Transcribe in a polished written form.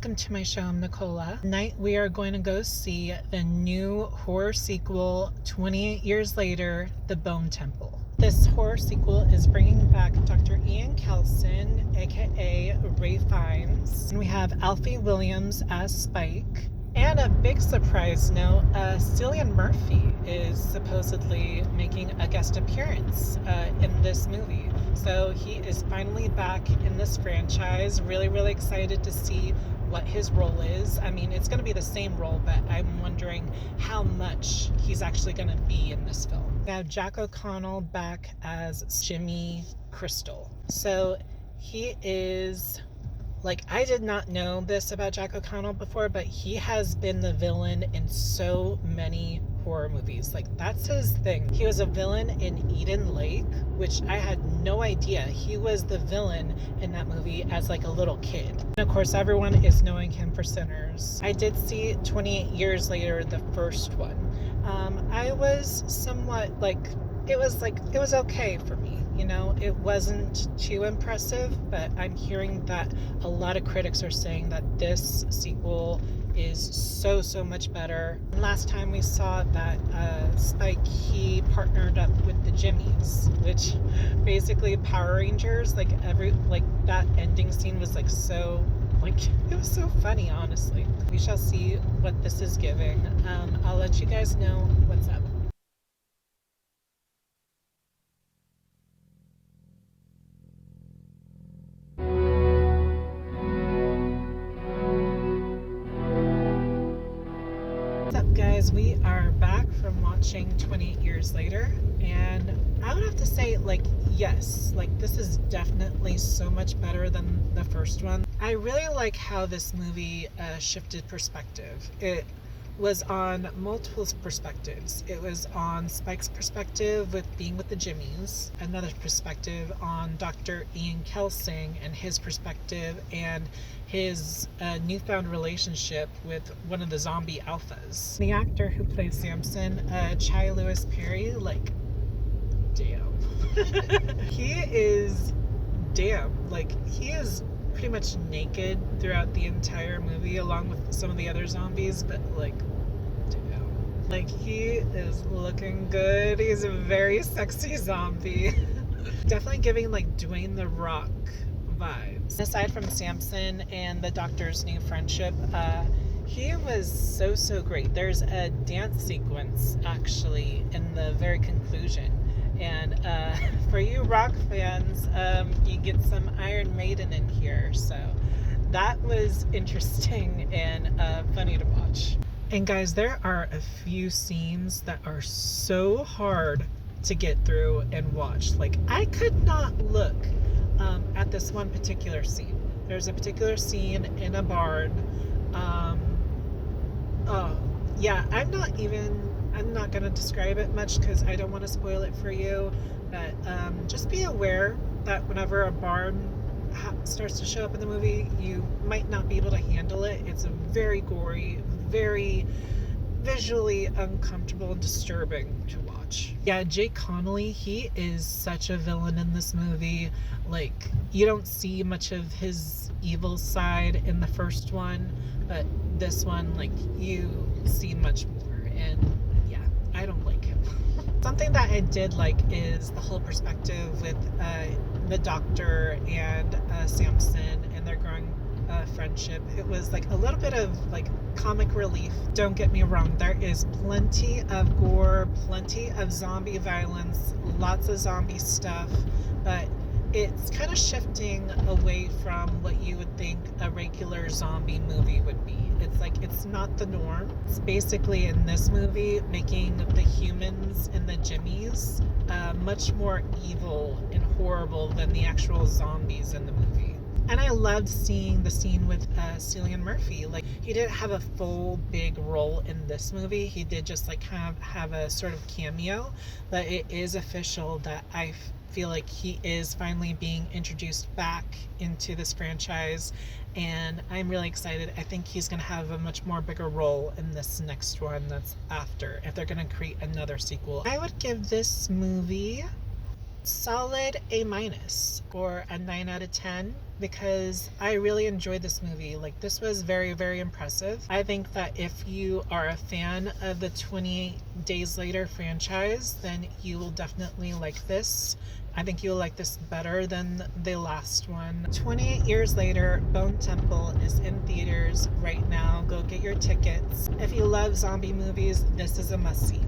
welcome to my show. I'm Nicola. Tonight we are going to go see the new horror sequel, 28 Years Later, The Bone Temple. This horror sequel is bringing back Dr. Ian Kelson, aka Ray Fiennes. And we have Alfie Williams as Spike. And a big surprise note, Cillian Murphy is supposedly making a guest appearance in this movie. So he is finally back in this franchise. Really excited to see what his role is. I mean, it's going to be the same role, but I'm wondering how much he's actually going to be in this film. We have Jack O'Connell back as Jimmy Crystal. So he is... I did not know this about Jack O'Connell before, but he has been the villain in so many horror movies. That's his thing. He was a villain in Eden Lake, which I had no idea. He was the villain in that movie as a little kid. And of course, everyone is knowing him for Sinners. I did see 28 Years Later, the first one. I was somewhat it was okay for me. It wasn't too impressive, but I'm hearing that a lot of critics are saying that this sequel is so much better. Last time we saw that Spike, he partnered up with the Jimmies, which basically Power Rangers, that ending scene was so it was so funny, honestly. We shall see what this is giving. I'll let you guys know what's up. Guys, we are back from watching 28 Years Later, and I would have to say, yes, this is definitely so much better than the first one. I really like how this movie shifted perspective. It was on multiple perspectives. It was on Spike's perspective with being with the Jimmies, another perspective on Dr. Ian Kelson and his perspective, and his newfound relationship with one of the zombie alphas. The actor who plays Samson, Chai Lewis Perry, damn. He is pretty much naked throughout the entire movie, along with some of the other zombies, but damn. He is looking good. He's a very sexy zombie. Definitely giving Dwayne The Rock vibes. Aside from Samson and the doctor's new friendship, he was so great. There's a dance sequence actually in the very conclusion, and for you rock fans, you get some Iron Maiden in here, so that was interesting and funny to watch. And guys, there are a few scenes that are so hard to get through and watch. I could not look at this one particular scene. There's a particular scene in a barn. I'm not going to describe it much because I don't want to spoil it for you, but just be aware that whenever a barn starts to show up in the movie, you might not be able to handle it. It's very gory, very visually uncomfortable and disturbing to watch. Yeah, Jake Connolly, he is such a villain in this movie. You don't see much of his evil side in the first one, but this one, you see much more, and yeah, I don't like him. Something that I did like is the whole perspective with the doctor and Samson and their growing friendship. It was a little bit of comic relief. Don't get me wrong, there is plenty of gore, plenty of zombie violence, lots of zombie stuff, but it's kind of shifting away from what you would think a regular zombie movie would be. It's not the norm. It's basically, in this movie, making the humans and the Jimmies much more evil and horrible than the actual zombies in the movie. And I loved seeing the scene with Cillian Murphy. He didn't have a full big role in this movie. He did just have a sort of cameo, but it is official that I feel like he is finally being introduced back into this franchise, and I'm really excited. I think he's going to have a much more bigger role in this next one that's after, if they're going to create another sequel. I would give this movie Solid A minus or a 9 out of 10 because I really enjoyed this movie. Like, this was very, very impressive. I think that if you are a fan of the 28 Days Later franchise, then you will definitely like this. I think you'll like this better than the last one. 28 Years Later, Bone Temple is in theaters right now. Go get your tickets. If you love zombie movies, this is a must-see.